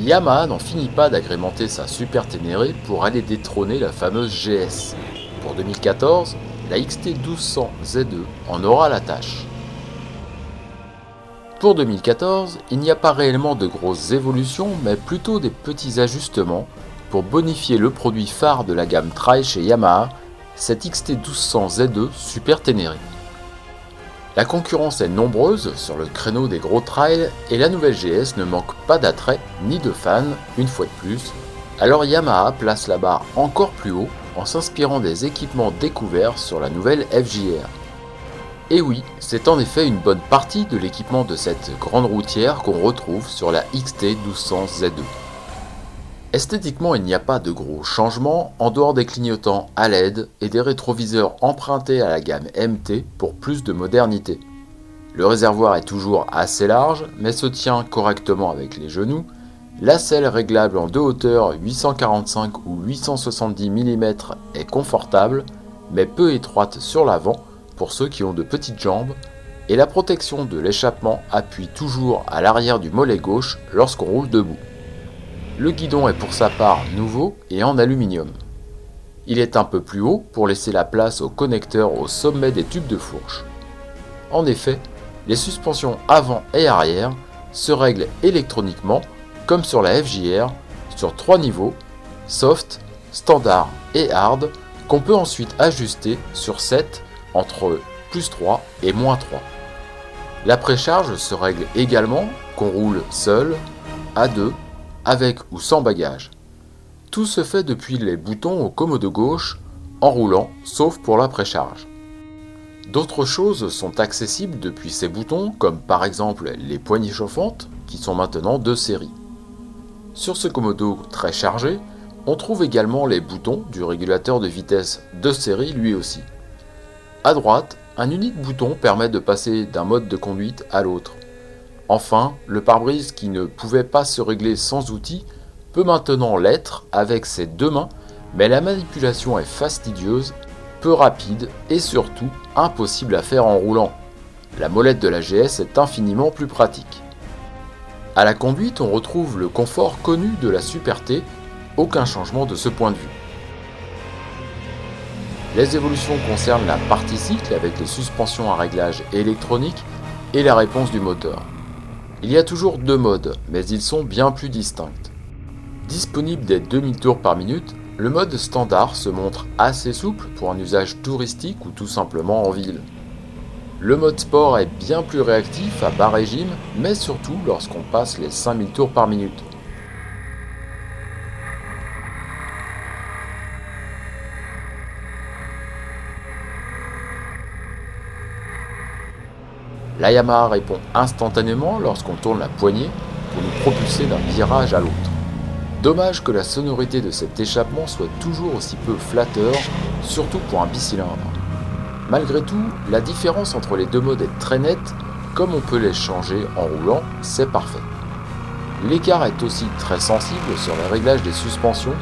Yamaha n'en finit pas d'agrémenter sa Super Ténéré pour aller détrôner la fameuse GS. Pour 2014, la XT1200 Z2 en aura la tâche. Pour 2014, il n'y a pas réellement de grosses évolutions, mais plutôt des petits ajustements pour bonifier le produit phare de la gamme Trail chez Yamaha, cette XT1200 Z2 Super Ténéré. La concurrence est nombreuse sur le créneau des gros trails et la nouvelle GS ne manque pas d'attrait ni de fans, une fois de plus. Alors Yamaha place la barre encore plus haut en s'inspirant des équipements découverts sur la nouvelle FJR. Et oui, c'est en effet une bonne partie de l'équipement de cette grande routière qu'on retrouve sur la XT1200 Z2. Esthétiquement, il n'y a pas de gros changements en dehors des clignotants à LED et des rétroviseurs empruntés à la gamme MT pour plus de modernité. Le réservoir est toujours assez large mais se tient correctement avec les genoux. La selle réglable en deux hauteurs 845 ou 870 mm est confortable mais peu étroite sur l'avant pour ceux qui ont de petites jambes et la protection de l'échappement appuie toujours à l'arrière du mollet gauche lorsqu'on roule debout. Le guidon est pour sa part nouveau et en aluminium. Il est un peu plus haut pour laisser la place aux connecteurs au sommet des tubes de fourche. En effet, les suspensions avant et arrière se règlent électroniquement comme sur la FJR sur 3 niveaux, soft, standard et hard, qu'on peut ensuite ajuster sur 7 entre plus 3 et moins 3. La précharge se règle également qu'on roule seul, à deux, avec ou sans bagage. Tout se fait depuis les boutons au commode gauche, en roulant, sauf pour la précharge. D'autres choses sont accessibles depuis ces boutons, comme par exemple les poignées chauffantes, qui sont maintenant de série. Sur ce commodo très chargé, on trouve également les boutons du régulateur de vitesse de série lui aussi. À droite, un unique bouton permet de passer d'un mode de conduite à l'autre. Enfin, le pare-brise qui ne pouvait pas se régler sans outil peut maintenant l'être avec ses deux mains, mais la manipulation est fastidieuse, peu rapide et surtout impossible à faire en roulant. La molette de la GS est infiniment plus pratique. À la conduite, on retrouve le confort connu de la Super T, aucun changement de ce point de vue. Les évolutions concernent la partie cycle avec les suspensions à réglage électronique et la réponse du moteur. Il y a toujours deux modes, mais ils sont bien plus distincts. Disponible dès 2000 tours par minute, le mode standard se montre assez souple pour un usage touristique ou tout simplement en ville. Le mode sport est bien plus réactif à bas régime, mais surtout lorsqu'on passe les 5000 tours par minute. La Yamaha répond instantanément lorsqu'on tourne la poignée pour nous propulser d'un virage à l'autre. Dommage que la sonorité de cet échappement soit toujours aussi peu flatteur, surtout pour un bicylindre. Malgré tout, la différence entre les deux modes est très nette, comme on peut les changer en roulant, c'est parfait. L'écart est aussi très sensible sur les réglages des suspensions,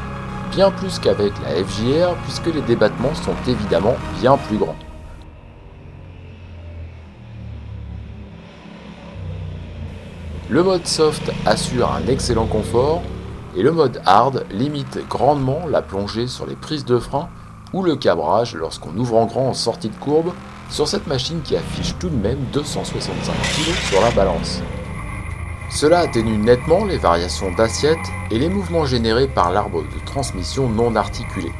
bien plus qu'avec la FJR puisque les débattements sont évidemment bien plus grands. Le mode soft assure un excellent confort et le mode hard limite grandement la plongée sur les prises de frein ou le cabrage lorsqu'on ouvre en grand en sortie de courbe sur cette machine qui affiche tout de même 265 kg sur la balance. Cela atténue nettement les variations d'assiette et les mouvements générés par l'arbre de transmission non articulé.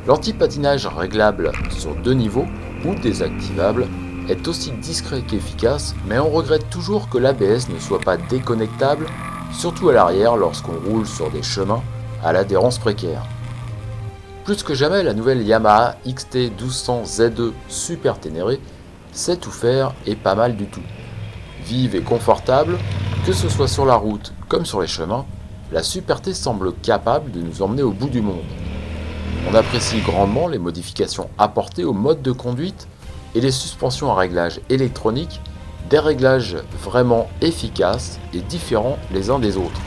L'anti-patinage réglable sur deux niveaux ou désactivable est aussi discret qu'efficace, mais on regrette toujours que l'ABS ne soit pas déconnectable, surtout à l'arrière lorsqu'on roule sur des chemins à l'adhérence précaire. Plus que jamais, la nouvelle Yamaha XT1200 Z2 Super Ténéré sait tout faire et pas mal du tout. Vive et confortable, que ce soit sur la route comme sur les chemins, la Super T semble capable de nous emmener au bout du monde. On apprécie grandement les modifications apportées au mode de conduite et les suspensions à réglage électronique, des réglages vraiment efficaces et différents les uns des autres.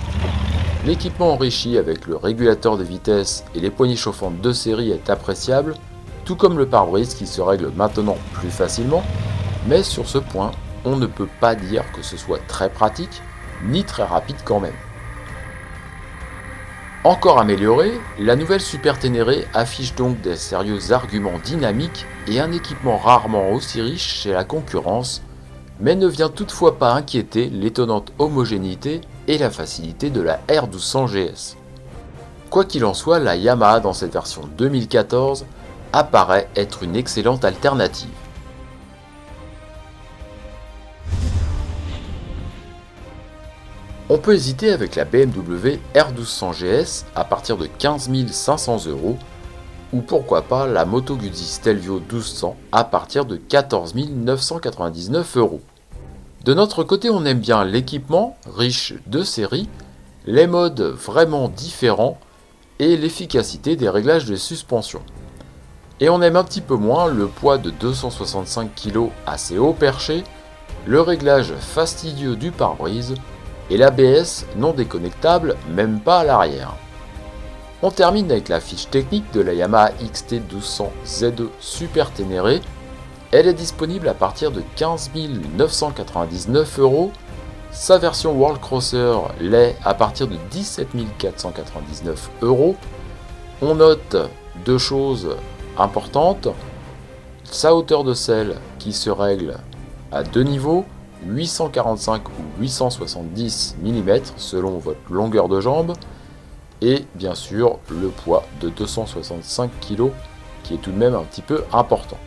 L'équipement enrichi avec le régulateur de vitesse et les poignées chauffantes de série est appréciable, tout comme le pare-brise qui se règle maintenant plus facilement, mais sur ce point, on ne peut pas dire que ce soit très pratique, ni très rapide quand même. Encore améliorée, la nouvelle Super Ténéré affiche donc des sérieux arguments dynamiques et un équipement rarement aussi riche chez la concurrence, mais ne vient toutefois pas inquiéter l'étonnante homogénéité et la facilité de la R1200 GS. Quoi qu'il en soit, la Yamaha dans cette version 2014 apparaît être une excellente alternative. On peut hésiter avec la BMW R1200 GS à partir de 15 500 €, ou pourquoi pas la Moto Guzzi Stelvio 1200 à partir de 14 999 €. De notre côté, on aime bien l'équipement, riche de série, les modes vraiment différents et l'efficacité des réglages de suspension. Et on aime un petit peu moins le poids de 265 kg assez haut perché, le réglage fastidieux du pare-brise et l'ABS non déconnectable même pas à l'arrière. On termine avec la fiche technique de la Yamaha XT1200 ZE Super Ténéré. Elle est disponible à partir de 15 999 €. Sa version World Crosser l'est à partir de 17 499 €. On note deux choses importantes. Sa hauteur de selle qui se règle à deux niveaux, 845 ou 870 mm selon votre longueur de jambe, et bien sûr le poids de 265 kg qui est tout de même un petit peu important.